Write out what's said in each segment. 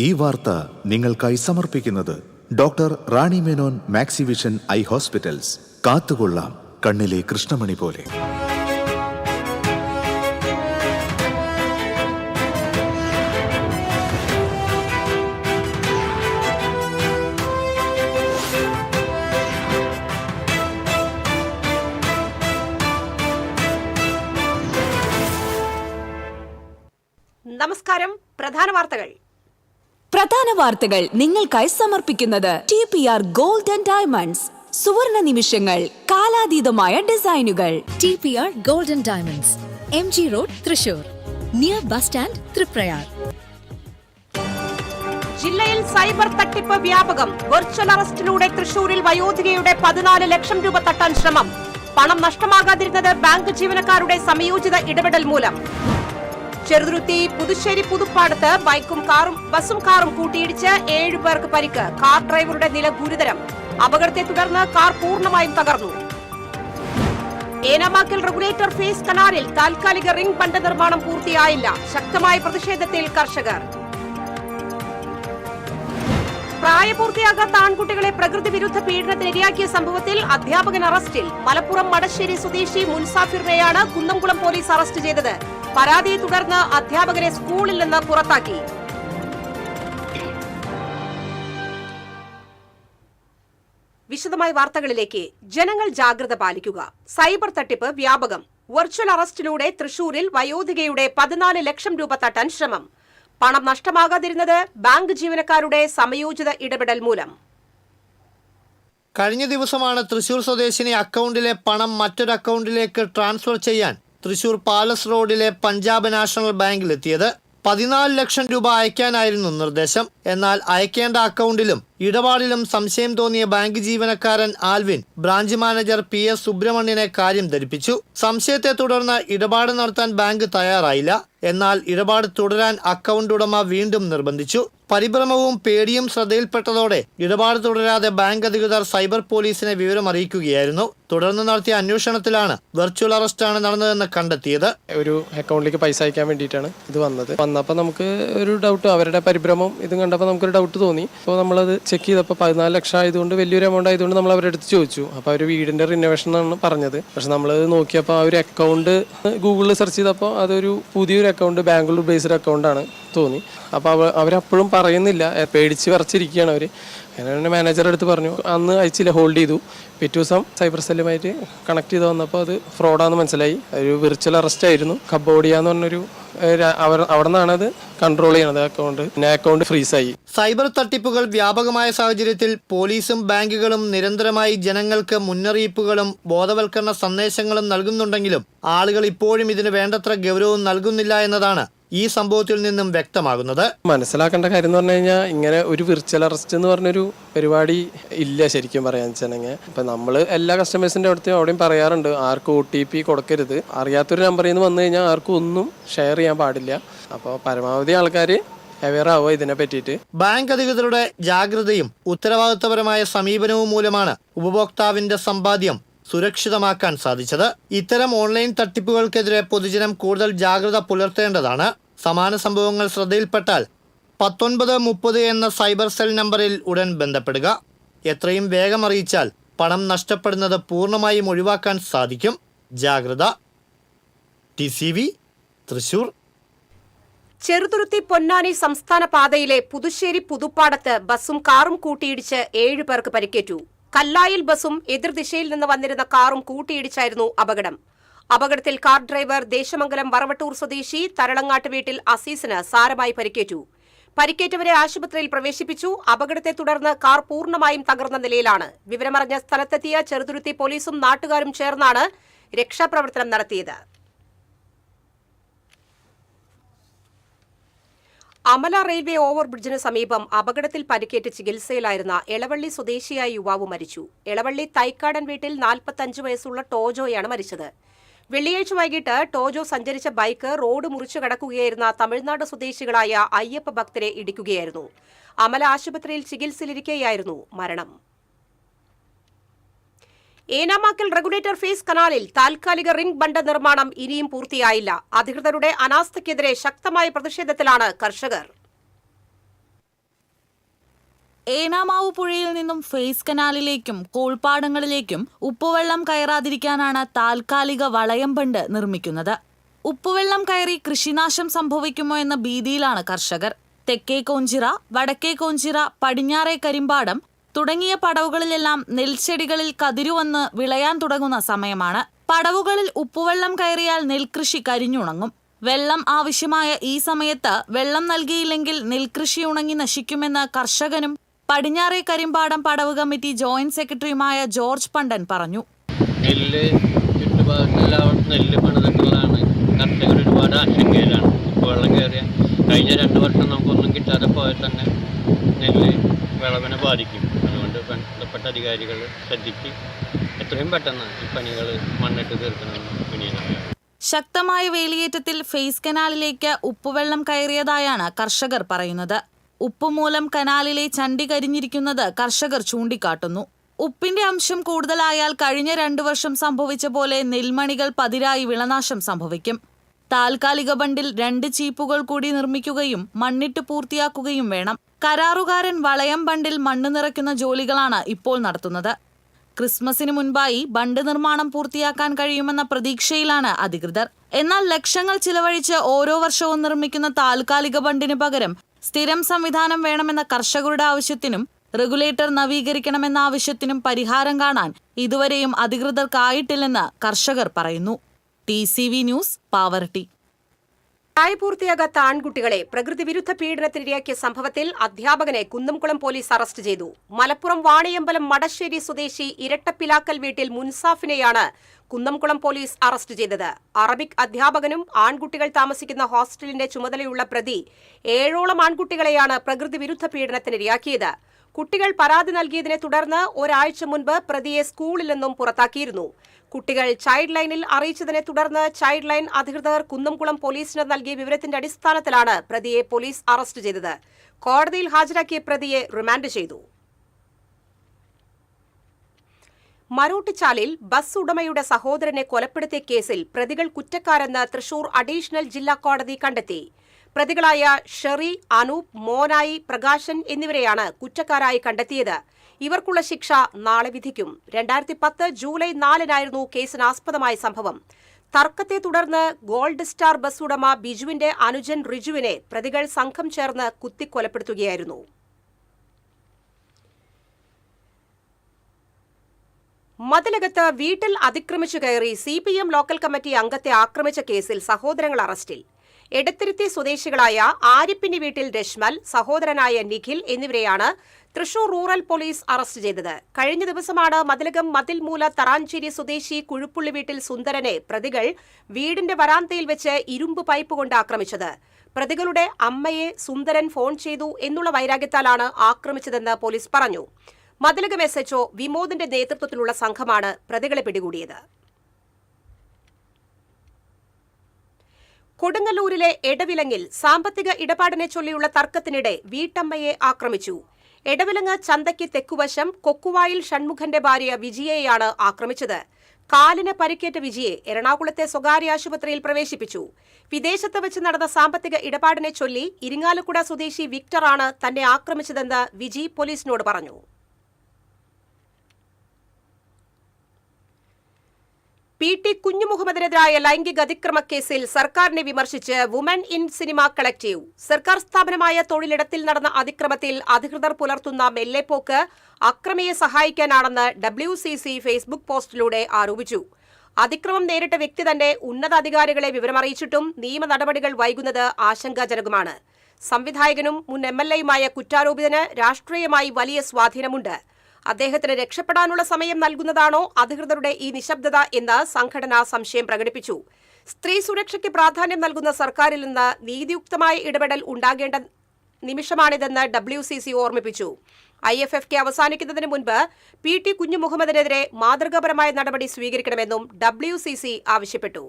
ഈ വാർത്ത നിങ്ങൾക്കായി സമർപ്പിക്കുന്നത് doctor Rani Menon Maxivision I hospitals. കാത്തുകൊള്ളാം കണ്ണിലെ കൃഷ്ണമണി പോലെ. നമസ്കാരം. പ്രധാന വാർത്തകൾ നിങ്ങൾക്കായി സമർപ്പിക്കുന്നത് TPR Gold and Diamonds. സുവർണ നിമിഷങ്ങൾ, കാലാതീതമായ ഡിസൈനുകൾ. TPR Gold and Diamonds, MG Road, Thrissur, near bus stand, Triprayar. ജില്ലയിൽ സൈബർ തട്ടിപ്പ് വ്യാപകം. വെർച്വൽ അറസ്റ്റിലൂടെ തൃശൂരിൽ വയോധികയുടെ 14 ലക്ഷം രൂപ തട്ടാൻ ശ്രമം. പണം നഷ്ടമാകാതിരുന്നത് ബാങ്ക് ജീവനക്കാരുടെ സമയോചിത ഇടപെടൽ മൂലം. ചെറുതുരുത്തി പുതുശ്ശേരി പുതുപ്പാടത്ത് ബസും കാറും കൂട്ടിയിടിച്ച് 7 പേർക്ക് പരിക്ക്. കാർ ഡ്രൈവറുടെ നില ഗുരുതരം. അപകടത്തെ തുടർന്ന് കാർ പൂർണ്ണമായും തകർന്നു. ഏനാമാക്കൽ റെഗുലേറ്റർ ഫേസ് കനാലിൽ താൽക്കാലിക റിംഗ് ബണ്ട് നിർമ്മാണം പൂർത്തിയായില്ല. ശക്തമായ പ്രതിഷേധത്തിൽ കർഷകർ. പ്രായപൂർത്തിയാകാത്ത ആൺകുട്ടികളെ പ്രകൃതി വിരുദ്ധ പീഡനത്തിനിരയാക്കിയ സംഭവത്തിൽ അധ്യാപകൻ അറസ്റ്റിൽ. മലപ്പുറം മടശ്ശേരി സ്വദേശി മുൻസാഫിറിനെയാണ് കുന്നംകുളം പോലീസ് അറസ്റ്റ് ചെയ്തത്. പരാതിയെ തുടർന്ന് അധ്യാപകനെ സ്കൂളിൽ നിന്ന് പുറത്താക്കി. വിശദമായ വാർത്തകളിലേക്ക്. ജനങ്ങൾ ജാഗ്രത പാലിക്കുക. സൈബർ തട്ടിപ്പ് വ്യാപകം. വെർച്വൽ അറസ്റ്റിലൂടെ തൃശൂരിൽ വയോധികയുടെ 14 ലക്ഷം രൂപ തട്ടാൻ ശ്രമം. പണം നഷ്ടമാകാതിരുന്നത് ബാങ്ക് ജീവനക്കാരുടെ സമയോചിത ഇടപെടൽ മൂലം. കഴിഞ്ഞ ദിവസമാണ് തൃശൂർ സ്വദേശിനി അക്കൗണ്ടിലെ പണം മറ്റൊരു അക്കൗണ്ടിലേക്ക് ട്രാൻസ്ഫർ ചെയ്യാൻ തൃശൂർ പാലസ് റോഡിലെ പഞ്ചാബ് നാഷണൽ ബാങ്കിലെത്തിയത്. 14 ലക്ഷം രൂപ അയക്കാനായിരുന്നു നിർദ്ദേശം. എന്നാൽ അയക്കേണ്ട അക്കൗണ്ടിലും ഇടപാടിലും സംശയം തോന്നിയ ബാങ്ക് ജീവനക്കാരൻ ആൽവിൻ ബ്രാഞ്ച് മാനേജർ PS സുബ്രഹ്മണ്യനെ കാര്യം ധരിപ്പിച്ചു. സംശയത്തെ തുടർന്ന് ഇടപാട് നടത്താൻ ബാങ്ക് തയ്യാറായില്ല. എന്നാൽ ഇടപാട് തുടരാൻ അക്കൗണ്ട് ഉടമ വീണ്ടും നിർബന്ധിച്ചു. പരിഭ്രമവും പേടിയും ശ്രദ്ധയിൽപ്പെട്ടതോടെ ഇടപാട് തുടരാതെ ബാങ്ക് അധികൃതർ സൈബർ പോലീസിനെ വിവരം അറിയിക്കുകയായിരുന്നു. തുടർന്ന് നടത്തിയ അന്വേഷണത്തിലാണ് വെർച്വൽ അറസ്റ്റാണ് നടന്നതെന്ന് കണ്ടെത്തിയത്. ഒരു അക്കൗണ്ടിലേക്ക് പൈസ അയക്കാൻ വേണ്ടിയിട്ടാണ് ഇത് വന്നപ്പോൾ നമുക്ക് ഒരു ഡൗട്ട്, അവരുടെ പരിഭ്രമം ഇത് കണ്ടപ്പോൾ നമുക്കൊരു ഡൗട്ട് തോന്നി. അപ്പോൾ നമ്മളത് ചെക്ക് ചെയ്തപ്പോൾ 14 ലക്ഷം ആയതുകൊണ്ട് വലിയൊരു എമൗണ്ട് ആയതുകൊണ്ട് നമ്മൾ അവരുടെ അടുത്ത് ചോദിച്ചു. അപ്പോൾ അവർ വീടിൻ്റെ റിനോവേഷൻ ആണ് പറഞ്ഞത്. പക്ഷെ നമ്മളത് നോക്കിയപ്പോൾ ആ ഒരു അക്കൗണ്ട് ഗൂഗിളിൽ സെർച്ച് ചെയ്തപ്പോൾ അതൊരു പുതിയൊരു അക്കൗണ്ട്, ബാംഗ്ലൂർ ബേസ്ഡ് അക്കൗണ്ടാണ് തോന്നി. അപ്പോൾ അവരപ്പോഴും പറയുന്നില്ല, പേടിച്ച് വിറച്ചിരിക്കുകയാണ് അവർ. അങ്ങനെ മാനേജറുടെ അടുത്ത് പറഞ്ഞു, അന്ന് അയച്ചില്ല, ഹോൾഡ് ചെയ്തു. പിറ്റേ ദിവസം സൈബർ സെല്ലുമായിട്ട് കണക്ട് ചെയ്ത് വന്നപ്പോൾ അത് ഫ്രോഡാന്ന് മനസ്സിലായി. ഒരു വിർച്വൽ അറസ്റ്റ് ആയിരുന്നു. കബോഡിയ എന്ന് പറഞ്ഞൊരു അവിടെ നിന്നാണ് അത് കൺട്രോൾ ചെയ്യണത് അക്കൗണ്ട്. പിന്നെ അക്കൗണ്ട് ഫ്രീസായി. സൈബർ തട്ടിപ്പുകൾ വ്യാപകമായ സാഹചര്യത്തിൽ പോലീസും ബാങ്കുകളും നിരന്തരമായി ജനങ്ങൾക്ക് മുന്നറിയിപ്പുകളും ബോധവൽക്കരണ സന്ദേശങ്ങളും നൽകുന്നുണ്ടെങ്കിലും ആളുകൾ ഇപ്പോഴും ഇതിന് വേണ്ടത്ര ഗൗരവം നൽകുന്നില്ല എന്നതാണ് ഈ സംഭവത്തിൽ നിന്നും വ്യക്തമാകുന്നത്. മനസ്സിലാക്കേണ്ട കാര്യം എന്ന് പറഞ്ഞു കഴിഞ്ഞാൽ, ഇങ്ങനെ ഒരു വിർച്വൽ അറസ്റ്റ് എന്ന് പറഞ്ഞൊരു പരിപാടി ഇല്ല ശരിക്കും പറയാൻ വെച്ചിട്ടുണ്ടെങ്കിൽ. ഇപ്പം നമ്മൾ എല്ലാ കസ്റ്റമേഴ്സിൻ്റെ അവിടെയും പറയാറുണ്ട്, ആർക്കും OTP കൊടുക്കരുത്. അറിയാത്തൊരു നമ്പറിൽ നിന്ന് വന്നു കഴിഞ്ഞാൽ ആർക്കും ഒന്നും ഷെയർ ചെയ്യാൻ പാടില്ല. അപ്പോൾ പരമാവധി ആൾക്കാർ അവെയർ ആവുക ഇതിനെ പറ്റിയിട്ട്. ബാങ്ക് അധികൃതരുടെ ജാഗ്രതയും ഉത്തരവാദിത്തപരമായ സമീപനവും മൂലമാണ് ഉപഭോക്താവിന്റെ സമ്പാദ്യം സുരക്ഷിതമാക്കാൻ സാധിച്ചത്. ഇത്തരം ഓൺലൈൻ തട്ടിപ്പുകൾക്കെതിരെ പൊതുജനം കൂടുതൽ ജാഗ്രത പുലർത്തേണ്ടതാണ്. സമാന സംഭവങ്ങൾ ശ്രദ്ധയിൽപ്പെട്ടാൽ 1930 എന്ന സൈബർ സെൽ നമ്പറിൽ ഉടൻ ബന്ധപ്പെടുക. എത്രയും വേഗം അറിയിച്ചാൽ പണം നഷ്ടപ്പെടുന്നത് പൂർണ്ണമായും ഒഴിവാക്കാൻ സാധിക്കും. ജാഗ്രത. TCV തൃശൂർ. ചെറുതുരുത്തി പൊന്നാനി സംസ്ഥാന പാതയിലെ പുതുശ്ശേരി പുതുപ്പാടത്ത് ബസും കാറും കൂട്ടിയിടിച്ച് 7 പേർക്ക് പരിക്കേറ്റു. കല്ലായിൽ ബസും എതിർദിശയിൽ നിന്ന് വന്നിരുന്ന കാറും കൂട്ടിയിടിച്ചായിരുന്നു അപകടം. അപകടത്തിൽ കാർ ഡ്രൈവർ ദേശമംഗലം വറവട്ടൂർ സ്വദേശി തരളങ്ങാട്ട് വീട്ടിൽ അസീസിന് സാരമായി പരിക്കേറ്റു. പരിക്കേറ്റവരെ ആശുപത്രിയിൽ പ്രവേശിപ്പിച്ചു. അപകടത്തെ തുടർന്ന് കാർ പൂർണ്ണമായും തകർന്ന നിലയിലാണ്. വിവരമറിഞ്ഞ സ്ഥലത്തെത്തിയ ചെറുതുരുത്തി പോലീസും നാട്ടുകാരും ചേർന്നാണ് രക്ഷാപ്രവർത്തനം നടത്തിയത്. അമല റെയിൽവേ ഓവർബ്രിഡ്ജിന് സമീപം അപകടത്തിൽ പരിക്കേറ്റ് ചികിത്സയിലായിരുന്ന എളവള്ളി സ്വദേശിയായ യുവാവ് മരിച്ചു. എളവള്ളി തൈക്കാടൻ വീട്ടിൽ 45 വയസ്സുള്ള ടോജോയാണ് മരിച്ചത്. വെള്ളിയാഴ്ച വൈകിട്ട് ടോജോ സഞ്ചരിച്ച ബൈക്ക് റോഡ് മുറിച്ചു കടക്കുകയായിരുന്ന തമിഴ്നാട് സ്വദേശികളായ അയ്യപ്പ ഭക്തരെ ഇടിക്കുകയായിരുന്നു. അമല ആശുപത്രിയിൽ ചികിത്സയിലിരിക്കെയായിരുന്നു മരണം. ഏനാമാക്കൽ റെഗുലേറ്റർ ഫേസ് കനാലിൽ താൽക്കാലിക റിംഗ് ബണ്ട് നിർമ്മാണം ഇനിയും പൂർത്തിയായില്ല. അധികൃതരുടെ അനാസ്ഥയ്ക്കെതിരെ ശക്തമായ പ്രതിഷേധത്തിലാണ് കർഷകർ. ഏനാമാവ് പുഴയിൽ നിന്നും ഫേസ് കനാലിലേക്കും കോൾപ്പാടങ്ങളിലേക്കും ഉപ്പുവെള്ളം കയറാതിരിക്കാനാണ് താൽക്കാലിക വളയം ബണ്ട് നിർമ്മിക്കുന്നത്. ഉപ്പുവെള്ളം കയറി കൃഷിനാശം സംഭവിക്കുമോ എന്ന ഭീതിയിലാണ് കർഷകർ. തെക്കേ കോഞ്ചിറ, വടക്കേ കോഞ്ചിറ, പടിഞ്ഞാറേ കരിമ്പാടം തുടങ്ങിയ പടവുകളിലെല്ലാം നെൽച്ചെടികളിൽ കതിരുവന്ന് വിളയാൻ തുടങ്ങുന്ന സമയമാണ്. പടവുകളിൽ ഉപ്പുവെള്ളം കയറിയാൽ നെൽകൃഷി കരിഞ്ഞുണങ്ങും. വെള്ളം ആവശ്യമായ ഈ സമയത്ത് വെള്ളം നൽകിയില്ലെങ്കിൽ നെൽകൃഷി ഉണങ്ങി നശിക്കുമെന്ന് കർഷകനും പടിഞ്ഞാറേ കരിമ്പാടം പടവ് കമ്മിറ്റി ജോയിന്റ് സെക്രട്ടറിയുമായ ജോർജ് പണ്ടൻ പറഞ്ഞു. നെല്ല് ചുറ്റുപാടിനെല്ലാം നെല്ല് പണിതിട്ടുള്ളതാണ്. കർഷകർ ഒരുപാട് ആശങ്കയിലാണ്. ഉപ്പുവെള്ളം കയറിയ കഴിഞ്ഞ 2 വർഷം നമുക്കൊന്നും കിട്ടാതെ പോയാൽ തന്നെ നെല്ല് വിളവിനെ ബാധിക്കും. അതുകൊണ്ട് ബന്ധപ്പെട്ട അധികാരികൾ ശ്രദ്ധിച്ച് എത്രയും പെട്ടെന്ന് ഈ പണികൾ മണ്ണിട്ട് തീർക്കണമെന്ന് വിനീതമായി. ശക്തമായ വേലിയേറ്റത്തിൽ ഫേസ് കനാലിലേക്ക് ഉപ്പുവെള്ളം കയറിയതായാണ് കർഷകർ പറയുന്നത്. ഉപ്പുമൂലം കനാലിലെ ചണ്ടി കരിഞ്ഞിരിക്കുന്നത് കർഷകർ ചൂണ്ടിക്കാട്ടുന്നു. ഉപ്പിന്റെ അംശം കൂടുതലായാൽ കഴിഞ്ഞ 2 വർഷം സംഭവിച്ച പോലെ നെൽമണികൾ പതിരായി വിളനാശം സംഭവിക്കും. താൽക്കാലിക ബണ്ടിൽ 2 ചീപ്പുകൾ കൂടി നിർമ്മിക്കുകയും മണ്ണിട്ട് പൂർത്തിയാക്കുകയും വേണം. കരാറുകാരൻ വളയം ബണ്ടിൽ മണ്ണ് നിറയ്ക്കുന്ന ജോലികളാണ് ഇപ്പോൾ നടത്തുന്നത്. ക്രിസ്മസിന് മുൻപായി ബണ്ട് നിർമ്മാണം പൂർത്തിയാക്കാൻ കഴിയുമെന്ന പ്രതീക്ഷയിലാണ് അധികൃതർ. എന്നാൽ ലക്ഷങ്ങൾ ചിലവഴിച്ച് ഓരോ വർഷവും നിർമ്മിക്കുന്ന താൽക്കാലിക ബണ്ടിന് പകരം സ്ഥിരം സംവിധാനം വേണമെന്ന കർഷകരുടെ ആവശ്യത്തിനും റെഗുലേറ്റർ നവീകരിക്കണമെന്ന ആവശ്യത്തിനും പരിഹാരം കാണാൻ ഇതുവരെയും അധികൃതർക്കായിട്ടില്ലെന്ന് കർഷകർ പറയുന്നു. TCV news, Pavaratti. പ്രായപൂർത്തിയാകാത്ത ആൺകുട്ടികളെ പ്രകൃതിവിരുദ്ധ പീഡനത്തിനിരയാക്കിയ സംഭവത്തിൽ അധ്യാപകനെ കുന്നംകുളം പോലീസ് അറസ്റ്റ് ചെയ്തു. മലപ്പുറം വാണിയമ്പലം മടശ്ശേരി സ്വദേശി ഇരട്ടപ്പിലാക്കൽ വീട്ടിൽ മുൻസാഫിനെയാണ് കുന്നംകുളം പോലീസ് അറസ്റ്റ് ചെയ്തത്. അറബിക് അധ്യാപകനും ആൺകുട്ടികൾ താമസിക്കുന്ന ഹോസ്റ്റലിന്റെ ചുമതലയുള്ള പ്രതി 7ഓളം ആൺകുട്ടികളെയാണ് പ്രകൃതിവിരുദ്ധ പീഡനത്തിനിരയാക്കിയത്. കുട്ടികൾ പരാതി നൽകിയതിനെ തുടർന്ന് ഒരാഴ്ച മുൻപ് പ്രതിയെ സ്കൂളിൽ നിന്നും പുറത്താക്കിയിരുന്നു. കുട്ടികൾ ചൈൽഡ് ലൈനിൽ അറിയിച്ചതിനെ തുടർന്ന് ചൈൽഡ് ലൈൻ അധികൃതർ കുന്നംകുളം പോലീസിന് നൽകിയ വിവരത്തിന്റെ അടിസ്ഥാനത്തിലാണ് പ്രതിയെ പോലീസ് അറസ്റ്റ് ചെയ്തത്. കോടതിയിൽ ഹാജരാക്കിയ പ്രതിയെ റിമാൻഡ് ചെയ്തു. മരോട്ടിച്ചാലിൽ ബസ് ഉടമയുടെ സഹോദരനെ കൊലപ്പെടുത്തിയ കേസിൽ പ്രതികൾ കുറ്റക്കാരെന്ന് തൃശൂർ അഡീഷണൽ ജില്ലാ കോടതി കണ്ടെത്തി. പ്രതികളായ ഷെറി, അനൂപ്, മോനായി, പ്രകാശൻ എന്നിവരെയാണ് കുറ്റക്കാരായി കണ്ടെത്തിയത്. ഇവർക്കുള്ള ശിക്ഷ നാളെ വിധിക്കും. 2010 ജൂലൈ 4-നായിരുന്നു കേസിനാസ്പദമായ സംഭവം. തർക്കത്തെ തുടർന്ന് ഗോൾഡ് സ്റ്റാർ ബസ് ഉടമ ബിജുവിന്റെ അനുജൻ റിജുവിനെ പ്രതികൾ സംഘം ചേർന്ന് കുത്തിക്കൊലപ്പെടുത്തുകയായിരുന്നു. മതിലകത്ത് വീട്ടിൽ അതിക്രമിച്ചു കയറി CPM ലോക്കൽ കമ്മിറ്റി അംഗത്തെ ആക്രമിച്ച കേസിൽ സഹോദരങ്ങൾ അറസ്റ്റിൽ. എടത്തിരുത്തി സ്വദേശികളായ ആരിപ്പിനി വീട്ടിൽ രശ്മൽ, സഹോദരനായ നിഖിൽ എന്നിവരെയാണ് തൃശൂർ റൂറൽ പോലീസ് അറസ്റ്റ് ചെയ്തത്. കഴിഞ്ഞ ദിവസമാണ് മതിലകം മതിൽമൂല തറാഞ്ചേരി സ്വദേശി കുഴുപ്പുള്ളി വീട്ടിൽ സുന്ദരനെ പ്രതികൾ വീടിന്റെ വരാന്തയിൽ വെച്ച് ഇരുമ്പ് പൈപ്പ് കൊണ്ട് ആക്രമിച്ചത്. പ്രതികളുടെ അമ്മയെ സുന്ദരൻ ഫോൺ ചെയ്തു എന്നുള്ള വൈരാഗ്യത്താലാണ് ആക്രമിച്ചതെന്ന് പോലീസ് പറഞ്ഞു. മതിലകം SHO വിമോദിന്റെ നേതൃത്വത്തിലുള്ള സംഘമാണ് പ്രതികളെ പിടികൂടിയത്. കൊടുങ്ങല്ലൂരിലെ എടവിലങ്ങിൽ സാമ്പത്തിക ഇടപാടിനെ ചൊല്ലിയുള്ള തർക്കത്തിനിടെ വീട്ടമ്മയെ ആക്രമിച്ചു. എടവിലങ്ങ് ചന്തയ്ക്ക് തെക്കുവശം കൊക്കുവായിൽ ഷൺമുഖന്റെ ഭാര്യ വിജിയെയാണ് ആക്രമിച്ചത്. കാലിന് പരിക്കേറ്റ വിജിയെ എറണാകുളത്തെ സ്വകാര്യ ആശുപത്രിയിൽ പ്രവേശിപ്പിച്ചു. വിദേശത്ത് വെച്ച് നടന്ന സാമ്പത്തിക ഇടപാടിനെ ചൊല്ലി ഇരിങ്ങാലക്കുട സ്വദേശി വിക്ടറാണ് തന്നെ ആക്രമിച്ചതെന്ന് വിജി പോലീസിനോട് പറഞ്ഞു. PT കുഞ്ഞുമുഹമ്മദിനെതിരായ ലൈംഗിക അതിക്രമ കേസിൽ സർക്കാരിനെ വിമർശിച്ച് വുമൻ ഇൻ സിനിമ കളക്ടീവ്. സർക്കാർ സ്ഥാപനമായ തൊഴിലിടത്തിൽ നടന്ന അതിക്രമത്തിൽ അധികൃതർ പുലർത്തുന്ന മെല്ലെപ്പോക്ക് അക്രമിയെ സഹായിക്കാനാണെന്ന് WCC ഫേസ്ബുക്ക് പോസ്റ്റിലൂടെ ആരോപിച്ചു. അതിക്രമം നേരിട്ട വ്യക്തി തന്നെ ഉന്നതാധികാരികളെ വിവരമറിയിച്ചിട്ടും നിയമ നടപടികൾ വൈകുന്നത് ആശങ്കാജനകമാണ്. സംവിധായകനും മുൻ MLAയുമായ കുറ്റാരോപിതന് രാഷ്ട്രീയമായി വലിയ സ്വാധീനമുണ്ട്. അദ്ദേഹത്തിന് രക്ഷപ്പെടാനുള്ള സമയം നൽകുന്നതാണോ അധികൃതരുടെ ഈ നിശബ്ദത എന്ന് സംഘടന സംശയം പ്രകടിപ്പിച്ചു. സ്ത്രീ സുരക്ഷയ്ക്ക് പ്രാധാന്യം നൽകുന്ന സർക്കാരിൽ നിന്ന് നീതിയുക്തമായ ഇടപെടൽ ഉണ്ടാകേണ്ട നിമിഷമാണിതെന്ന് WCC ഓർമ്മിപ്പിച്ചു. IFFK അവസാനിക്കുന്നതിന് മുൻപ് PT കുഞ്ഞുമുഹമ്മദിനെതിരെ മാതൃകാപരമായ നടപടി സ്വീകരിക്കണമെന്നും WCC ആവശ്യപ്പെട്ടു.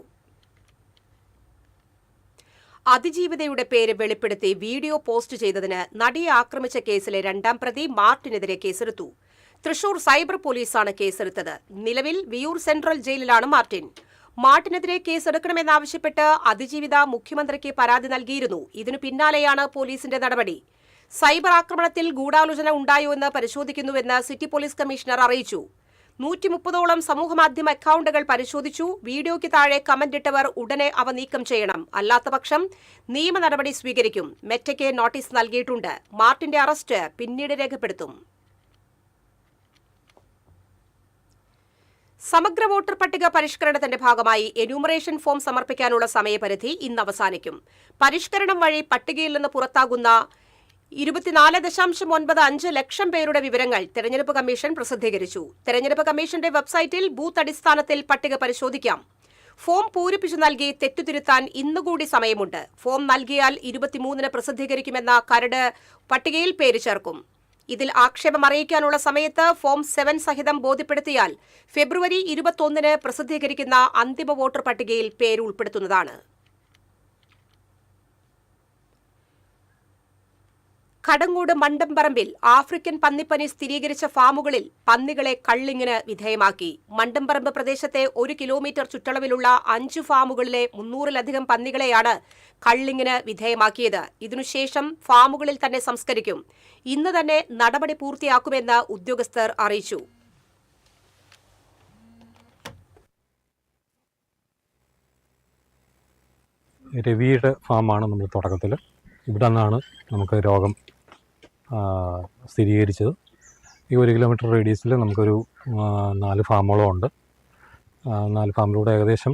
അതിജീവിതയുടെ പേര് വെളിപ്പെടുത്തി വീഡിയോ പോസ്റ്റ് ചെയ്തതിന് നടിയെ ആക്രമിച്ച കേസിലെ 2ാം പ്രതി മാർട്ടിനെതിരെ കേസെടുത്തു. തൃശൂർ സൈബർ പോലീസാണ് കേസെടുത്തത്. നിലവിൽ വിയൂർ സെൻട്രൽ ജയിലിലാണ് മാർട്ടിൻ. മാർട്ടിനെതിരെ കേസെടുക്കണമെന്നാവശ്യപ്പെട്ട് അതിജീവിത മുഖ്യമന്ത്രിക്ക് പരാതി നൽകിയിരുന്നു. ഇതിനു പിന്നാലെയാണ് പോലീസിന്റെ നടപടി. സൈബർ ആക്രമണത്തിൽ ഗൂഢാലോചന ഉണ്ടായോ എന്ന് പരിശോധിക്കുന്നുവെന്ന് സിറ്റി പോലീസ് കമ്മീഷണർ അറിയിച്ചു. 130ഓളം സമൂഹമാധ്യമ അക്കൌണ്ടുകൾ പരിശോധിച്ചു. വീഡിയോയ്ക്ക് താഴെ കമന്റ് ഇട്ടവർ ഉടനെ അവ നീക്കം ചെയ്യണം. അല്ലാത്തപക്ഷം നിയമ നടപടി സ്വീകരിക്കും. മെറ്റയ്ക്ക് നോട്ടീസ് നൽകിയിട്ടുണ്ട്. മാർട്ടിന്റെ അറസ്റ്റ് പിന്നീട് രേഖപ്പെടുത്തും. സമഗ്ര വോട്ടർ പട്ടിക പരിഷ്കരണത്തിന്റെ ഭാഗമായി എന്യൂമറേഷൻ ഫോം സമർപ്പിക്കാനുള്ള സമയപരിധി ഇന്ന് അവസാനിക്കും. പരിഷ്കരണം വഴി പട്ടികയിൽ നിന്ന് പുറത്താകുന്ന 24.95 ലക്ഷം പേരുടെ വിവരങ്ങൾ തെരഞ്ഞെടുപ്പ് കമ്മീഷൻ പ്രസിദ്ധീകരിച്ചു. തെരഞ്ഞെടുപ്പ് കമ്മീഷന്റെ വെബ്സൈറ്റിൽ ബൂത്ത് അടിസ്ഥാനത്തിൽ പട്ടിക പരിശോധിക്കാം. ഫോം പൂരിപ്പിച്ചു നൽകി തെറ്റുതിരുത്താൻ ഇന്നുകൂടി സമയമുണ്ട്. ഫോം നൽകിയാൽ 23-ന് പ്രസിദ്ധീകരിക്കുമെന്ന കരട് പട്ടികയിൽ പേര് ചേർക്കും. ഇതിൽ ആക്ഷേപം അറിയിക്കാനുള്ള സമയത്ത് ഫോം 7 സഹിതം ബോധ്യപ്പെടുത്തിയാൽ ഫെബ്രുവരി 21-ന് പ്രസിദ്ധീകരിക്കുന്ന അന്തിമ വോട്ടർ പട്ടികയിൽ പേര് ഉൾപ്പെടുത്തുന്നതാണ്. കടങ്ങോട് മണ്ടംപറമ്പിൽ ആഫ്രിക്കൻ പന്നിപ്പനി സ്ഥിരീകരിച്ച ഫാമുകളിൽ പന്നികളെ കള്ളിങ്ങിന് വിധേയമാക്കി. മണ്ടംപറമ്പ് പ്രദേശത്തെ 1 കിലോമീറ്റർ ചുറ്റളവിലുള്ള 5 ഫാമുകളിലെ 300-ലധികം പന്നികളെയാണ് കള്ളിങ്ങിന് വിധേയമാക്കിയത്. ഇതിനുശേഷം ഫാമുകളിൽ തന്നെ സംസ്കരിക്കും. ഇന്ന് തന്നെ നടപടി പൂർത്തിയാക്കുമെന്ന് ഉദ്യോഗസ്ഥർ അറിയിച്ചു. രവിയുടെ ഫാമാണ് നമ്മൾ തുടക്കത്തിൽ. ഇവിടെ നിന്നാണ് നമുക്ക് രോഗം സ്ഥിരീകരിച്ചത്. ഈ 1 കിലോമീറ്റർ റേഡിയസിൽ നമുക്കൊരു 4 ഫാമുകളും ഉണ്ട്. 4 ഫാമിലൂടെ ഏകദേശം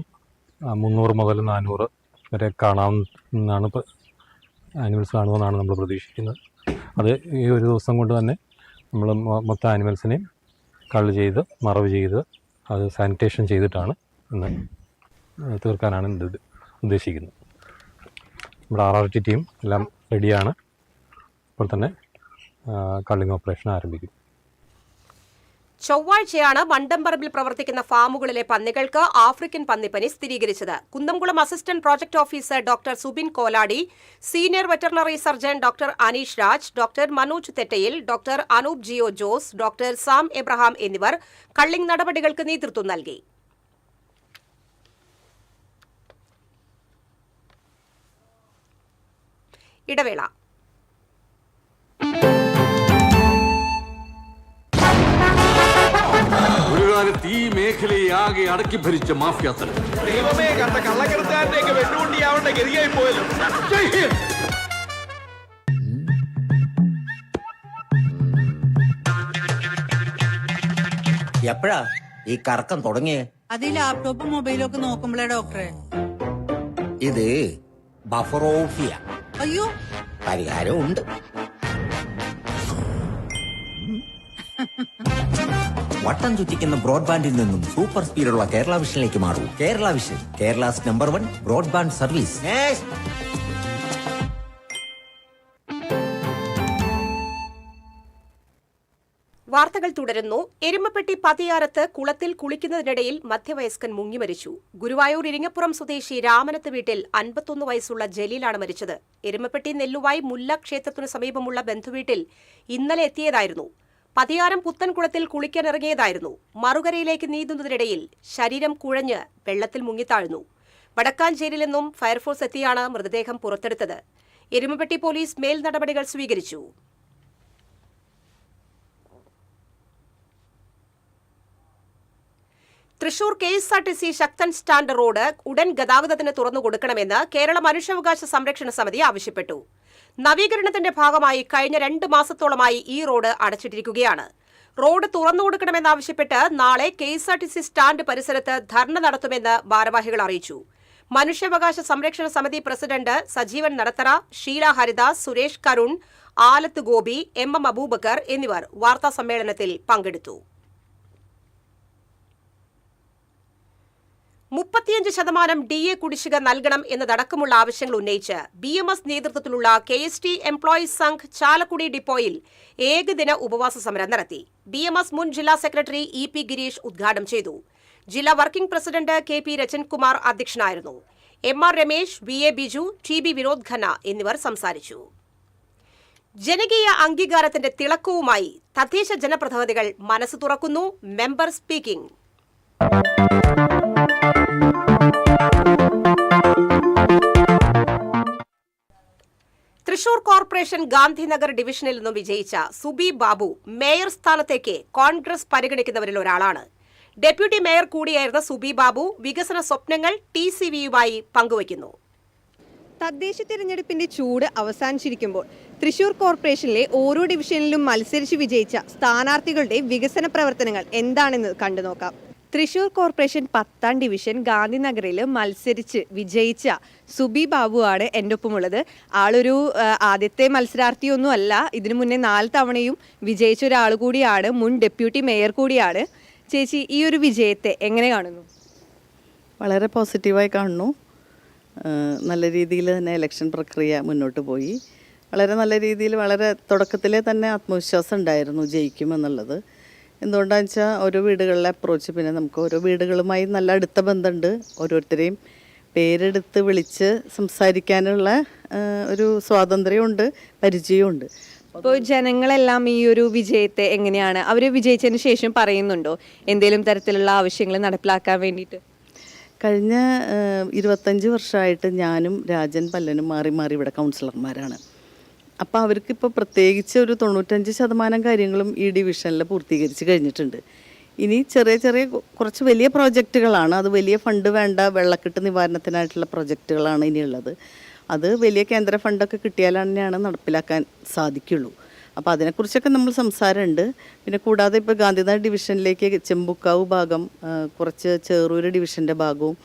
300 മുതൽ 400 വരെ കാണാവുന്നതാണ്, ആനിമൽസ് കാണുമെന്നാണ് നമ്മൾ പ്രതീക്ഷിക്കുന്നത്. അത് ഈ ഒരു ദിവസം കൊണ്ട് തന്നെ നമ്മൾ മൊത്തം ആനിമൽസിനെയും കള്ള് ചെയ്ത് മറവ് ചെയ്ത് അത് സാനിറ്റേഷൻ ചെയ്തിട്ടാണ് ഇന്ന് തീർക്കാനാണ് ഉദ്ദേശിക്കുന്നത്. നമ്മുടെ RRT ടീം എല്ലാം റെഡിയാണ്. ഇപ്പോൾ തന്നെ കള്ളിങ് ഓപ്പറേഷൻ ആരംഭിക്കും. ചൊവ്വാഴ്ചയാണ് മണ്ടംപറമ്പിൽ പ്രവർത്തിക്കുന്ന ഫാമുകളിലെ പന്നികൾക്ക് ആഫ്രിക്കൻ പന്നിപ്പനി സ്ഥിരീകരിച്ചത്. Kunnamkulam assistant project officer doctor Subin Koladi, senior veterinary surgeon doctor Aneesh Raj, doctor Manoj Thettayil, doctor Anoop Jio Jose, doctor Sam Abraham എന്നിവർ കള്ളിങ് നടപടികൾക്ക് നേതൃത്വം നൽകി. ഇടവേള. ഒരു കാലത്ത് ഈ മേഖലയെ ആകെ അടക്കി ഭരിച്ച മാഫിയ തലം ദൈവമേ, കണ്ട കള്ളക്കടത്തുകാരനെയൊക്കെ വെട്ടുകൊണ്ടിയാവേണ്ട ഗതിയായി പോയല്ലോ. എപ്പോഴാ ഈ കറക്കം തുടങ്ങിയേ? അത് ഈ ലാപ്ടോപ്പും മൊബൈലും ഒക്കെ നോക്കുമ്പോഴേ ഡോക്ടറെ. ഇത് ബഫറോഫിയ. അയ്യോ, പരിഹാരം ഉണ്ട്. വട്ടം ചുറ്റിക്കുന്ന ബ്രോഡ്ബാൻഡിൽ നിന്നും സൂപ്പർ സ്പീഡുള്ള കേരള വിഷനിലേക്ക് മാറൂ. Kerala vision, Kerala's number 1 broadband service. വാർത്തകൾ തുടരുന്നു. എരുമപ്പെട്ടി പതിയാരത്ത് കുളത്തിൽ കുളിക്കുന്നതിനിടയിൽ മധ്യവയസ്കൻ മുങ്ങിമരിച്ചു. ഗുരുവായൂർ ഇരിങ്ങപ്പുറം സ്വദേശി രാമനത്ത് വീട്ടിൽ 51 വയസ്സുള്ള ജലീലാണ് മരിച്ചത്. എരുമപ്പെട്ടി നെല്ലുവായി മുല്ല ക്ഷേത്രത്തിനു സമീപമുള്ള ബന്ധുവീട്ടിൽ ഇന്നലെ എത്തിയതായിരുന്നു. പതിയാരം പുത്തൻകുളത്തിൽ കുളിക്കാനിറങ്ങിയതായിരുന്നു. മറുകരയിലേക്ക് നീന്തുന്നതിനിടയിൽ ശരീരം കുഴഞ്ഞ് വെള്ളത്തിൽ മുങ്ങിത്താഴ്ന്നു. വടക്കാഞ്ചേരിയിൽ നിന്നും ഫയർഫോഴ്സ് എത്തിയാണ് മൃതദേഹം പുറത്തെടുത്തത്. എരുമപ്പെട്ടി പോലീസ് മേൽ നടപടികൾ സ്വീകരിച്ചു. തൃശൂർ KSRTC ശക്തൻ സ്റ്റാൻഡ് റോഡ് ഉടൻ ഗതാഗതത്തിന് തുറന്നുകൊടുക്കണമെന്ന് കേരള മനുഷ്യാവകാശ സംരക്ഷണ സമിതി ആവശ്യപ്പെട്ടു. നവീകരണത്തിന്റെ ഭാഗമായി കഴിഞ്ഞ 2 മാസത്തോളമായി ഈ റോഡ് അടച്ചിട്ടിരിക്കുകയാണ്. റോഡ് തുറന്നുകൊടുക്കണമെന്നാവശ്യപ്പെട്ട് നാളെ KSRTC സ്റ്റാൻഡ് പരിസരത്ത് ധർണ നടത്തുമെന്ന് ഭാരവാഹികൾ അറിയിച്ചു. മനുഷ്യാവകാശ സംരക്ഷണ സമിതി പ്രസിഡന്റ് സജീവൻ നടത്തറ, ഷീല ഹരിദാസ്, സുരേഷ് കരുൺ, ആലത്ത് ഗോപി, MM അബൂബക്കർ എന്നിവർ വാർത്താസമ്മേളനത്തിൽ പങ്കെടുത്തു. 35% DA കുടിശ്ശിക നൽകണം എന്നതടക്കമുള്ള ആവശ്യങ്ങൾ ഉന്നയിച്ച് BMS നേതൃത്വത്തിലുള്ള KST എംപ്ലോയീസ് സംഘ് ചാലക്കുടി ഡിപ്പോയിൽ ഏകദിന ഉപവാസ സമരം നടത്തി. BMS മുൻ ജില്ലാ സെക്രട്ടറി EP ഗിരീഷ് ഉദ്ഘാടനം ചെയ്തു. ജില്ലാ വർക്കിംഗ് പ്രസിഡന്റ് KP രചൻകുമാർ അധ്യക്ഷനായിരുന്നു. MR Ramesh, VA Biju, TB Vinod Khanna എന്നിവർ സംസാരിച്ചു. ജനകീയ അംഗീകാരത്തിന്റെ തിളക്കവുമായി തദ്ദേശ ജനപ്രതിനിധികൾ മനസ്സ് തുറക്കുന്നു. Member speaking. Thrissur corporation Gandhinagar ഡിവിഷനിൽ നിന്നും വിജയിച്ച സുബി ബാബു മേയർ സ്ഥാനത്തേക്ക് കോൺഗ്രസ് പരിഗണിക്കുന്നവരിൽ ഒരാളാണ്. ഡെപ്യൂട്ടി മേയർ കൂടിയായിരുന്ന സുബി ബാബു വികസന സ്വപ്നങ്ങൾ TCVയുമായി പങ്കുവയ്ക്കുന്നു. തദ്ദേശ തിരഞ്ഞെടുപ്പിന്റെ ചൂട് അവസാനിച്ചിരിക്കുമ്പോൾ തൃശൂർ കോർപ്പറേഷനിലെ ഓരോ ഡിവിഷനിലും മത്സരിച്ച് വിജയിച്ച സ്ഥാനാർത്ഥികളുടെ വികസന പ്രവർത്തനങ്ങൾ എന്താണെന്ന് കണ്ടുനോക്കാം. തൃശൂർ കോർപ്പറേഷൻ 10ാം ഡിവിഷൻ ഗാന്ധിനഗറിൽ മത്സരിച്ച് വിജയിച്ച സുബി ബാബു ആണ് എൻ്റെ ഒപ്പമുള്ളത്. ആളൊരു ആദ്യത്തെ മത്സരാർത്ഥിയൊന്നും അല്ല, ഇതിനു മുന്നേ 4 തവണയും വിജയിച്ച ഒരാൾ കൂടിയാണ്, മുൻ ഡെപ്യൂട്ടി മേയർ കൂടിയാണ്. ചേച്ചി, ഈ ഒരു വിജയത്തെ എങ്ങനെ കാണുന്നു? വളരെ പോസിറ്റീവായി കാണുന്നു. നല്ല രീതിയിൽ തന്നെ ഇലക്ഷൻ പ്രക്രിയ മുന്നോട്ട് പോയി. വളരെ നല്ല രീതിയിൽ, വളരെ തുടക്കത്തിലെ തന്നെ ആത്മവിശ്വാസം ഉണ്ടായിരുന്നു ജയിക്കുമെന്നുള്ളത്. എന്തുകൊണ്ടാണെന്ന് വെച്ചാൽ ഓരോ വീടുകളിലെ അപ്രോച്ച്, പിന്നെ നമുക്ക് ഓരോ വീടുകളുമായി നല്ല അടുത്ത ബന്ധമുണ്ട്. ഓരോരുത്തരെയും പേരെടുത്ത് വിളിച്ച് സംസാരിക്കാനുള്ള ഒരു സ്വാതന്ത്ര്യമുണ്ട്, പരിചയമുണ്ട്. അപ്പോൾ ജനങ്ങളെല്ലാം ഈ ഒരു വിജയത്തെ എങ്ങനെയാണ്, അവർ വിജയിച്ചതിന് ശേഷം പറയുന്നുണ്ടോ എന്തെങ്കിലും തരത്തിലുള്ള ആവശ്യങ്ങൾ നടപ്പിലാക്കാൻ വേണ്ടിയിട്ട്? കഴിഞ്ഞ 25 വർഷമായിട്ട് ഞാനും രാജൻ പല്ലനും മാറി മാറി ഇവിടെ കൗൺസിലർമാരാണ്. അപ്പോൾ അവർക്കിപ്പോൾ പ്രത്യേകിച്ച് ഒരു 95% കാര്യങ്ങളും ഈ ഡിവിഷനിൽ പൂർത്തീകരിച്ച് കഴിഞ്ഞിട്ടുണ്ട്. ഇനി ചെറിയ ചെറിയ കുറച്ച് വലിയ പ്രോജക്റ്റുകളാണ്. അത് വലിയ ഫണ്ട് വേണ്ട, വെള്ളക്കെട്ട് നിവാരണത്തിനായിട്ടുള്ള പ്രോജക്റ്റുകളാണ് ഇനിയുള്ളത്. അത് വലിയ കേന്ദ്ര ഫണ്ടൊക്കെ കിട്ടിയാൽ തന്നെയാണ് നടപ്പിലാക്കാൻ സാധിക്കുള്ളൂ. അപ്പോൾ അതിനെക്കുറിച്ചൊക്കെ നമ്മൾ സംസാരമുണ്ട്. പിന്നെ കൂടാതെ ഇപ്പോൾ ഗാന്ധിനഗർ ഡിവിഷനിലേക്ക് ചെമ്പുക്കാവ് ഭാഗം, കുറച്ച് ചേറൂർ ഡിവിഷൻ്റെ ഭാഗവും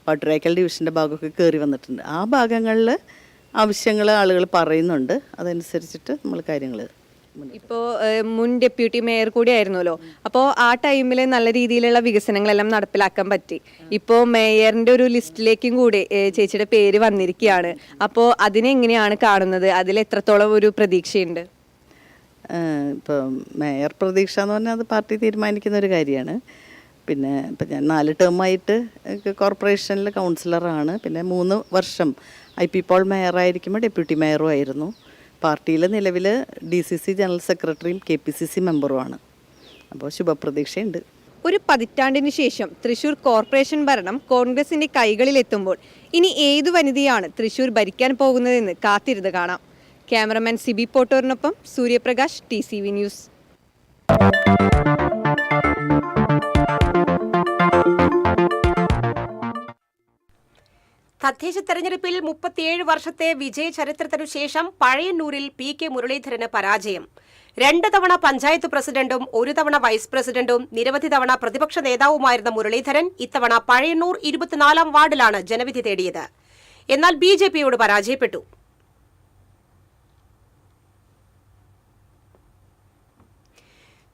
പട്ടുരായ്ക്കൽ ഡിവിഷൻ്റെ ഭാഗമൊക്കെ കയറി വന്നിട്ടുണ്ട്. ആ ഭാഗങ്ങളിൽ ആവശ്യങ്ങൾ ആളുകൾ പറയുന്നുണ്ട്. അതനുസരിച്ചിട്ട് നമ്മൾ കാര്യങ്ങൾ. ഇപ്പോൾ മുൻ ഡെപ്യൂട്ടി മേയർ കൂടി ആയിരുന്നല്ലോ, അപ്പോൾ ആ ടൈമിൽ നല്ല രീതിയിലുള്ള വികസനങ്ങളെല്ലാം നടപ്പിലാക്കാൻ പറ്റി. ഇപ്പോൾ മേയറിൻ്റെ ഒരു ലിസ്റ്റിലേക്കും കൂടി ചേച്ചിയുടെ പേര് വന്നിരിക്കുകയാണ്. അപ്പോൾ അതിനെങ്ങനെയാണ് കാണുന്നത്? അതിൽ എത്രത്തോളം ഒരു പ്രതീക്ഷയുണ്ട്? ഇപ്പോൾ മേയർ പ്രതീക്ഷ എന്ന് പറഞ്ഞാൽ അത് പാർട്ടി തീരുമാനിക്കുന്ന ഒരു കാര്യമാണ്. പിന്നെ ഇപ്പം ഞാൻ 4 ടേമായിട്ട് കോർപ്പറേഷനിൽ കൗൺസിലറാണ്. പിന്നെ 3 വർഷം IP പോൾ മേയറായിരിക്കുമ്പോൾ ഡെപ്യൂട്ടി മേയറും ആയിരുന്നു. പാർട്ടിയിൽ നിലവിൽ DCC ജനറൽ സെക്രട്ടറിയും KPCC മെമ്പറുമാണ്. അപ്പോൾ ശുഭപ്രതീക്ഷയുണ്ട്. ഒരു പതിറ്റാണ്ടിന് ശേഷം തൃശൂർ കോർപ്പറേഷൻ ഭരണം കോൺഗ്രസിന്റെ കൈകളിലെത്തുമ്പോൾ ഇനി ഏതു വനിതയാണ് തൃശൂർ ഭരിക്കാൻ പോകുന്നതെന്ന് കാത്തിരുന്ന് കാണാം. ക്യാമറമാൻ സിബി പോട്ടോറിനൊപ്പം സൂര്യപ്രകാശ്, TCV ന്യൂസ്. തദ്ദേശ തെരഞ്ഞെടുപ്പിൽ 37 വർഷത്തെ വിജയ ചരിത്രത്തിനു ശേഷം പഴയന്നൂരിൽ PK മുരളീധരന് പരാജയം. 2 തവണ പഞ്ചായത്ത് പ്രസിഡന്റും 1 തവണ വൈസ് പ്രസിഡന്റും നിരവധി തവണ പ്രതിപക്ഷ നേതാവുമായിരുന്ന മുരളീധരൻ ഇത്തവണ പഴയന്നൂർ 24ാം വാർഡിലാണ് ജനവിധി തേടിയത്. എന്നാൽ BJPയോട് പരാജയപ്പെട്ടു.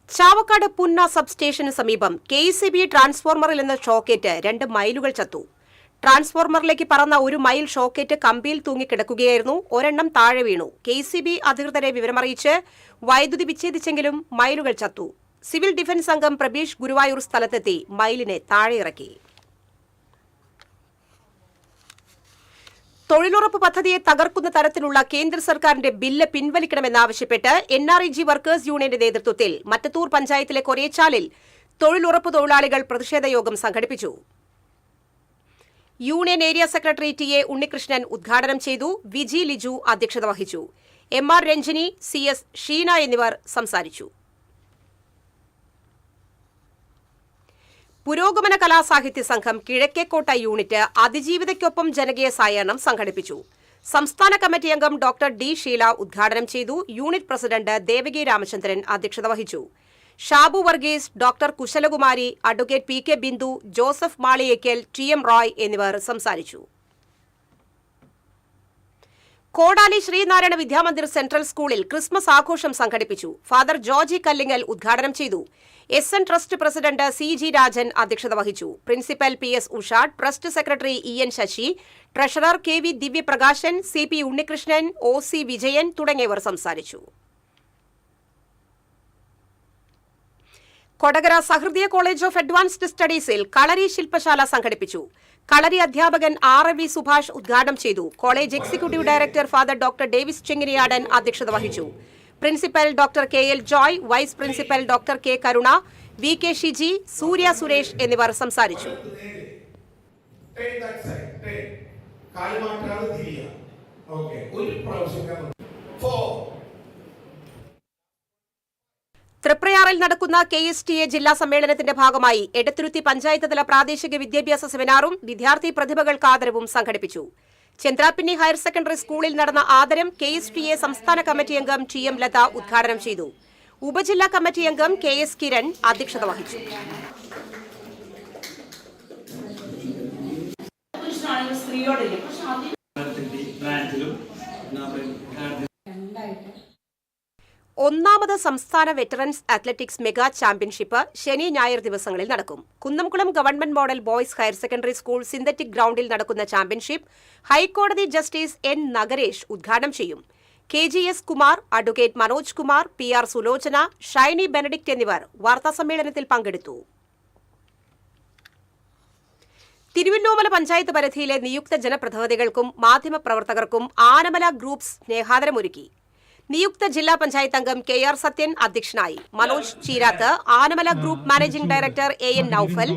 ചാവക്കാട് പുന്ന സബ് സ്റ്റേഷന് സമീപം KCB ട്രാൻസ്ഫോർമറിൽ നിന്ന് ഷോക്കേറ്റ് 2 മൈലുകൾ ചത്തു. ട്രാൻസ്ഫോർമറിലേക്ക് പറന്ന 1 മൈൽ ഷോക്കേറ്റ് കമ്പിയിൽ തൂങ്ങിക്കിടക്കുകയായിരുന്നു. ഒരെണ്ണം താഴെ വീണു. KCB അധികൃതരെ വിവരമറിയിച്ച് വൈദ്യുതി വിച്ഛേദിച്ചെങ്കിലും മൈലുകൾ ചത്തു. സിവിൽ ഡിഫൻസ് അംഗം പ്രബീഷ് ഗുരുവായൂർ സ്ഥലത്തെത്തി മൈലിനെ താഴെയിറക്കി. തൊഴിലുറപ്പ് പദ്ധതിയെ തകർക്കുന്ന തരത്തിലുള്ള കേന്ദ്ര സർക്കാരിന്റെ ബില്ല് പിൻവലിക്കണമെന്നാവശ്യപ്പെട്ട് NREG വർക്കേഴ്സ് യൂണിയന്റെ നേതൃത്വത്തിൽ മറ്റത്തൂർ പഞ്ചായത്തിലെ കൊരേച്ചാലിൽ തൊഴിലുറപ്പ് തൊഴിലാളികൾ പ്രതിഷേധ യോഗം സംഘടിപ്പിച്ചു. Union area secretary TA Unnikrishnan ഉദ്ഘാടനം ചെയ്തു. വിജി ലിജു അധ്യക്ഷത വഹിച്ചു. MR രഞ്ജിനി, CS ഷീന എന്നിവർ സംസാരിച്ചു. പുരോഗമന കലാസാഹിത്യ സംഘം കിഴക്കേക്കോട്ട യൂണിറ്റ് അതിജീവിതയ്ക്കൊപ്പം ജനകീയ സായാഹ്നം സംഘടിപ്പിച്ചു. സംസ്ഥാന കമ്മിറ്റി അംഗം ഡോക്ടർ D ഷീല ഉദ്ഘാടനം ചെയ്തു. യൂണിറ്റ് പ്രസിഡന്റ് ദേവകി രാമചന്ദ്രൻ അധ്യക്ഷത വഹിച്ചു. Shabu Varghese, doctor Kushalakumari, advocate PK Bindu, Joseph Maliyekkal, TM Roy എന്നിവർ സംസാരിച്ചു. കോടാലി ശ്രീനാരായണ വിദ്യാമന്ദിർ സെൻട്രൽ സ്കൂളിൽ ക്രിസ്മസ് ആഘോഷം സംഘടിപ്പിച്ചു. ഫാദർ ജോർജി കല്ലിങ്ങൽ ഉദ്ഘാടനം ചെയ്തു. SN trust president CG Rajan അധ്യക്ഷത വഹിച്ചു. Principal PS Usha, trust secretary EN Sasi, treasurer KV Divyaprakashan, CP Unnikrishnan, OC Vijayan തുടങ്ങിയവർ സംസാരിച്ചു. Kodakara Sahrudaya College of Advanced സ്റ്റഡീസിൽ കളരി ശില്പശാല സംഘടിപ്പിച്ചു. കളരി അധ്യാപകൻ RV സുഭാഷ് ഉദ്ഘാടനം ചെയ്തു. College executive director father doctor Davis Chenginiyadan അധ്യക്ഷത വഹിച്ചു. Principal doctor KL Joy, vice principal doctor K Karuna, VK Shiji, Surya Suresh എന്നിവർ സംസാരിച്ചു. തൃപ്രയാറിൽ നടക്കുന്ന KSTA ജില്ലാ സമ്മേളനത്തിന്റെ ഭാഗമായി എടത്തുരുത്തി പഞ്ചായത്ത് തല പ്രാദേശിക വിദ്യാഭ്യാസ സെമിനാറും വിദ്യാർത്ഥി പ്രതിഭകൾക്ക് ആദരവും സംഘടിപ്പിച്ചു. ചന്ദ്രാപ്പിന്നി ഹയർ സെക്കൻഡറി സ്കൂളിൽ നടന്ന ആദരം KSTA സംസ്ഥാന കമ്മിറ്റി അംഗം TM ലത ഉദ്ഘാടനം ചെയ്തു. ഉപജില്ലാ കമ്മിറ്റി അംഗം KS കിരൺ അധ്യക്ഷത വഹിച്ചു. ഒന്നാമത് സംസ്ഥാന വെറ്ററൻസ് അത്ലറ്റിക്സ് മെഗാ ചാമ്പ്യൻഷിപ്പ് ശനി ഞായർ ദിവസങ്ങളിൽ നടക്കും. Kunnamkulam government model boys higher secondary school synthetic ഗ്രൌണ്ടിൽ നടക്കുന്ന ചാമ്പ്യൻഷിപ്പ് ഹൈക്കോടതി ജസ്റ്റിസ് N നഗരേഷ് ഉദ്ഘാടനം ചെയ്യും. KGS Kumar, advocate Manoj Kumar, PR Sulochana, Shiny Benedict എന്നിവർ വാർത്താസമ്മേളനത്തിൽ പങ്കെടുത്തു. തിരുവല്ലോമല പഞ്ചായത്ത് പരിധിയിലെ നിയുക്ത ജനപ്രതിനിധികൾക്കും മാധ്യമപ്രവർത്തകർക്കും ആനമല ഗ്രൂപ്പ് സ്നേഹാദരമൊരുക്കി. നിയുക്ത ജില്ലാ പഞ്ചായത്ത് അംഗം KR സത്യൻ അധ്യക്ഷനായി. Manoj Cheerath, Anamala group managing director AN Noufal,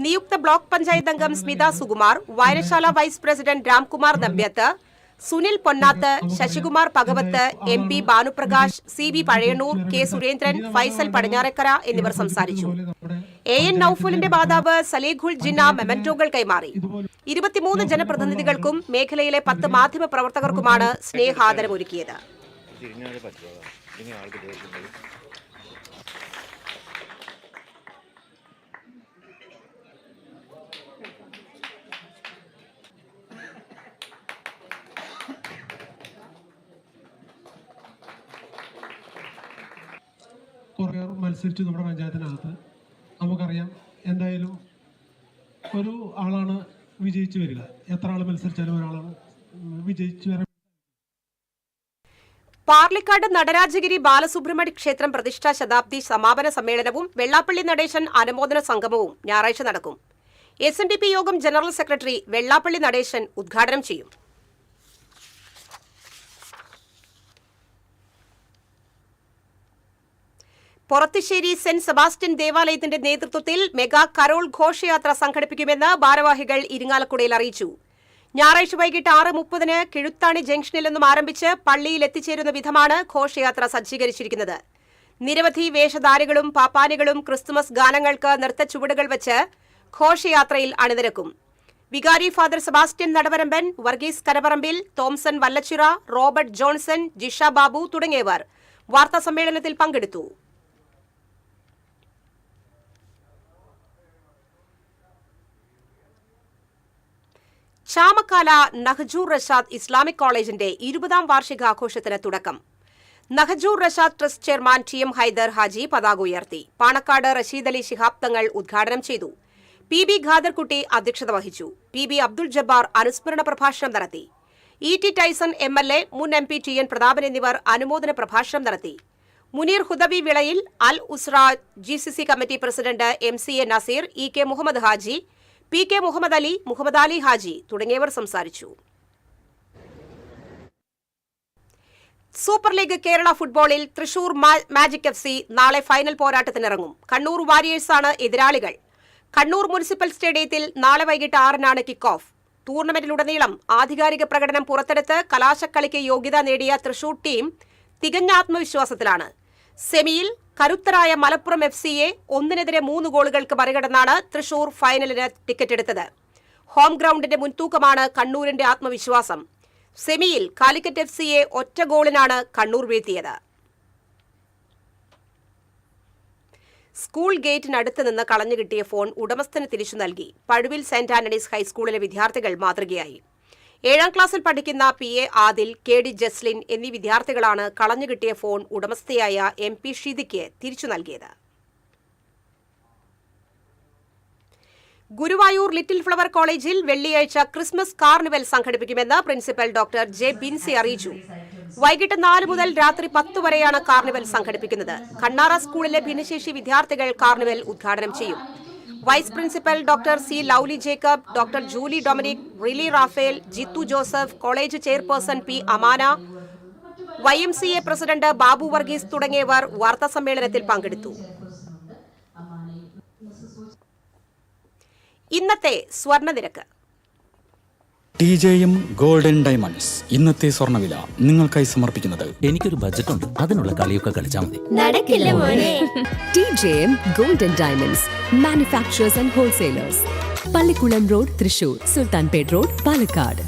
നിയുക്ത ബ്ലോക്ക് പഞ്ചായത്ത് അംഗം സ്മിത സുകുമാർ, വായനശാല vice president Ramkumar Nambiath, Sunil Ponnath, Sasikumar Bhagavath, MP Bhanuprakash, CB Pazhayannur, K Surendran, Faisal Padinjarakkara എന്നിവർ സംസാരിച്ചു. AN നൌഫലിന്റെ മാതാവ് സലീഖുൽ ജിന്ന മെമന്റോകൾ കൈമാറി. 23 ജനപ്രതിനിധികൾക്കും മേഖലയിലെ 10 മാധ്യമ പ്രവർത്തകർക്കുമാണ് സ്നേഹാദരമൊരുക്കിയത്. കുറേ മത്സരിച്ചു നമ്മുടെ പഞ്ചായത്തിനകത്ത്. നമുക്കറിയാം എന്തായാലും ഒരു ആളാണ് വിജയിച്ചു വരിക. എത്ര ആൾ മത്സരിച്ചാലും ഒരാളാണ് വിജയിച്ചു വരാൻ. പാർലിക്കാട് നടരാജഗിരി ബാലസുബ്രഹ്മണ്യ ക്ഷേത്രം പ്രതിഷ്ഠാ ശതാബ്ദി സമാപന സമ്മേളനവും വെള്ളാപ്പള്ളി നടേശൻ അനുമോദന സംഗമവും ഞായറാഴ്ച നടക്കും. SNDP യോഗം ജനറൽ സെക്രട്ടറി വെള്ളാപ്പള്ളി നടേശൻ ഉദ്ഘാടനം ചെയ്യും. പൊറത്തിശ്ശേരി സെന്റ് സെബാസ്റ്റ്യൻ ദേവാലയത്തിന്റെ നേതൃത്വത്തിൽ മെഗാ കരോൾ ഘോഷയാത്ര സംഘടിപ്പിക്കുമെന്ന് ഭാരവാഹികൾ ഇരിങ്ങാലക്കുടയിൽ അറിയിച്ചു. ഞായറാഴ്ച വൈകിട്ട് 6:30 കിഴുത്താണി ജംഗ്ഷനിൽ നിന്നും ആരംഭിച്ച് പള്ളിയിൽ എത്തിച്ചേരുന്ന വിധമാണ് ഘോഷയാത്ര സജ്ജീകരിച്ചിരിക്കുന്നത്. നിരവധി വേഷധാരികളും പാപ്പാനികളും ക്രിസ്തുമസ് ഗാനങ്ങൾക്ക് നൃത്തച്ചുവടുകൾ വെച്ച് ഘോഷയാത്രയിൽ അണിനിരക്കും. വികാരി father Sebastian Nadavaramban, Varghese Karaparambil, Thomson Vallachira, Robert Johnson, Jisha Babu തുടങ്ങിയവർ വാർത്താസമ്മേളനത്തിൽ പങ്കെടുത്തു. ചാമക്കാല നഹ്ജൂർ റഷാദ് ഇസ്ലാമിക് കോളേജിന്റെ 20ാം വാർഷികാഘോഷത്തിന് തുടക്കം. Nahjur Rashad trust chairman TM Haider Haji പതാക ഉയർത്തി. പാണക്കാട് റഷീദ് അലി ശിഹാബ് തങ്ങൾ ഉദ്ഘാടനം ചെയ്തു. PB ഖാദർകുട്ടി അധ്യക്ഷത വഹിച്ചു. PB അബ്ദുൾ ജബ്ബാർ അനുസ്മരണ പ്രഭാഷണം നടത്തി. ET ടൈസൺ MLA, മുൻ MP TN പ്രതാപൻ എന്നിവർ അനുമോദന പ്രഭാഷണം നടത്തി. Muneer Hudavi Vilayil, Al Usra GCC committee president MCA Naseer, EK Muhammad Haji, PK Muhammad Ali, Muhammad Ali Haji തുടങ്ങിയവർ സംസാരിച്ചു. സൂപ്പർ ലീഗ് കേരള ഫുട്ബോളിൽ തൃശൂർ മാജിക് FC നാളെ ഫൈനൽ പോരാട്ടത്തിനിറങ്ങും. കണ്ണൂർ വാരിയേഴ്സാണ് എതിരാളികൾ. കണ്ണൂർ മുനിസിപ്പൽ സ്റ്റേഡിയത്തിൽ നാളെ വൈകിട്ട് 6-നാണ് കിക്ക് ഓഫ്. ടൂർണമെന്റിലുടനീളം ആധികാരിക പ്രകടനം പുറത്തെടുത്ത് കലാശക്കളിക്ക് യോഗ്യത നേടിയ തൃശൂർ ടീം തികഞ്ഞ ആത്മവിശ്വാസത്തിലാണ്. സെമിയിൽ കരുത്തരായ മലപ്പുറം FCയെ 1-3 ഗോളുകൾക്ക് മറികടന്നാണ് തൃശൂർ ഫൈനലിന് ടിക്കറ്റ് എടുത്തത്. ഹോം ഗ്രൗണ്ടിന്റെ മുൻതൂക്കമാണ് കണ്ണൂരിന്റെ ആത്മവിശ്വാസം. സെമിയിൽ കാലിക്കറ്റ് FCയെ 1 ഗോളിനാണ് കണ്ണൂർ വീഴ്ത്തിയത്. സ്കൂൾ ഗേറ്റിനടുത്ത് നിന്ന് കളഞ്ഞുകിട്ടിയ ഫോൺ ഉടമസ്ഥന് തിരിച്ചു നൽകി. പഴുവിൽ സെന്റ് ആന്റണീസ് ഹൈസ്കൂളിലെ വിദ്യാർത്ഥികൾ മാതൃകയായി. 7ാം ക്ലാസ്സിൽ പഠിക്കുന്ന PA ആദിൽ, KD ജസ്ലിൻ എന്നീ വിദ്യാർത്ഥികളാണ് കളഞ്ഞുകിട്ടിയ ഫോൺ ഉടമസ്ഥയായ MP ഷിദിക്ക് തിരിച്ചു നൽകിയത്. ഗുരുവായൂർ ലിറ്റിൽ ഫ്ലവർ കോളേജിൽ വെള്ളിയാഴ്ച ക്രിസ്മസ് കാർണിവൽ സംഘടിപ്പിക്കുമെന്ന് പ്രിൻസിപ്പൽ ഡോക്ടർ J. ബിൻസി അറിയിച്ചു. വൈകിട്ട് 4 മുതൽ രാത്രി 10 വരെയാണ് കാർണിവൽ സംഘടിപ്പിക്കുന്നത്. കണ്ണാറ സ്കൂളിലെ ഭിന്നശേഷി വിദ്യാർത്ഥികൾ കാർണിവൽ ഉദ്ഘാടനം ചെയ്യും. Vice principal doctor C. Lovely Jacob, doctor Julie Dominic, Rili Raphael, Jithu Joseph, college chairperson P. Amana, YMCA president Babu Varghese തുടങ്ങിയവർ വാർത്താസമ്മേളനത്തിൽ പങ്കെടുത്തു. ഇന്നത്തെ സ്വർണ്ണനിരക്ക്. TJM ഗോൾഡൻ ഡയമണ്ട്സ് ഇന്നത്തെ സ്വർണ്ണവില നിങ്ങൾക്കായി സമർപ്പിക്കുന്നത് എനിക്കൊരു ബഡ്ജറ്റ് ഉണ്ട്, അതിനുള്ള കളിയൊക്കെ കളിച്ചാൽ മതി. നടക്കില്ല മോനെ. TJM Golden Diamonds, manufacturers and wholesalers. Pallikulam road, Thrissur. Sultanpet road, Palakkad.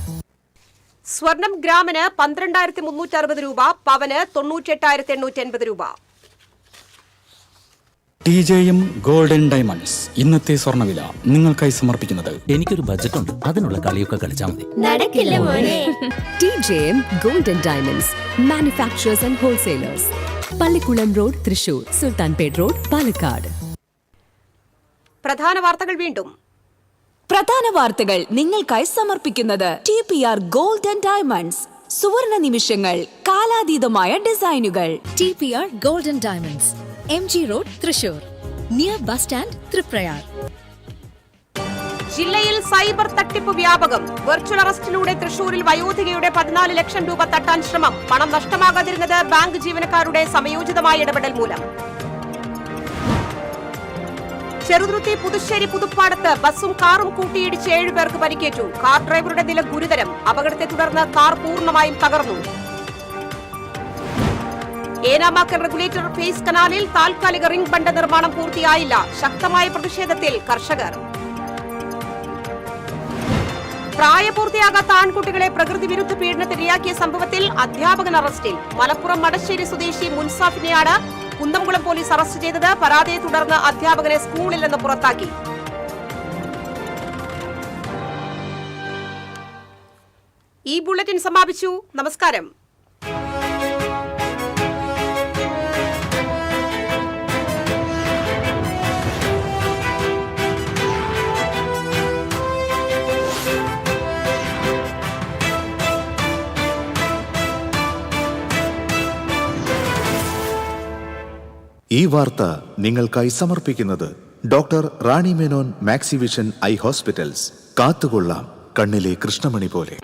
സ്വർണം ഗ്രാമിന് 12,360 രൂപ, പവന് 98,880 രൂപ. TJM ഗോൾഡൻ ഡയമണ്ട്സ് ഇന്നത്തെ സ്വർണ്ണവില നിങ്ങൾക്കായി സമർപ്പിക്കുന്നത് എനിക്കൊരു ബഡ്ജറ്റ് ഉണ്ട്, അതിനുള്ള കളിയൊക്കെ കളിച്ചാൽ മതി. നടക്കില്ല മോനെ. TJM Golden Diamonds, manufacturers and wholesalers. Pallikulam road, Thrissur. Sultanpet road, Palakkad. പ്രധാന വാർത്തകൾ വീണ്ടും. പ്രധാന വാർത്തകൾ നിങ്ങൾക്കായി സമർപ്പിക്കുന്നത് TPR ഗോൾഡൻ ഡയമണ്ട്സ്. സുവർണ നിമിഷങ്ങൾ, കാലാതീതമായ ഡിസൈനുകൾ. TPR Golden Diamonds, MG road, Thrissur. Near bus stand, Triprayar. ജില്ലയിൽ സൈബർ തട്ടിപ്പ് വ്യാപകം. വെർച്വൽ അറസ്റ്റിലൂടെ തൃശൂരിൽ വയോധികയുടെ 14 ലക്ഷം രൂപ തട്ടാൻ ശ്രമം. പണം നഷ്ടമാകാതിരുന്നത് ബാങ്ക് ജീവനക്കാരുടെ സമയോചിതമായ ഇടപെടൽ മൂലം. ചെറുതുരുത്തി പുതുശ്ശേരി പുതുപ്പാടത്ത് ബസും കാറും കൂട്ടിയിടിച്ച് 7 പേർക്ക് പരിക്കേറ്റു. കാർ ഡ്രൈവറുടെ നില ഗുരുതരം. അപകടത്തെ തുടർന്ന് കാർ പൂർണ്ണമായും തകർന്നു. ഏനാമാക്കൻ റെഗുലേറ്റർ ഫേസ് കനാലിൽ താൽക്കാലിക റിംഗ് ബണ്ട് നിർമ്മാണം പൂർത്തിയായില്ല. ശക്തമായ പ്രതിഷേധത്തിൽ കർഷകർ. പ്രായപൂർത്തിയാകാത്ത ആൺകുട്ടികളെ പ്രകൃതി വിരുദ്ധ പീഡനത്തിനിരയാക്കിയ സംഭവത്തിൽ അധ്യാപകൻ അറസ്റ്റിൽ. മലപ്പുറം മടശ്ശേരി സ്വദേശി മുൻസാഫിനെയാണ് കുന്നംകുളം പോലീസ് അറസ്റ്റ് ചെയ്തത്. പരാതിയെ തുടർന്ന് അധ്യാപകനെ സ്കൂളിൽ നിന്ന് പുറത്താക്കി. ഈ ബുള്ളറ്റിൻ സമാപിച്ചു. നമസ്കാരം. ഈ വാർത്ത നിങ്ങൾക്കായി സമർപ്പിക്കുന്നത് doctor Rani Menon Maxivision I hospitals. കാത്തുകൊള്ളാം കണ്ണിലെ കൃഷ്ണമണി പോലെ.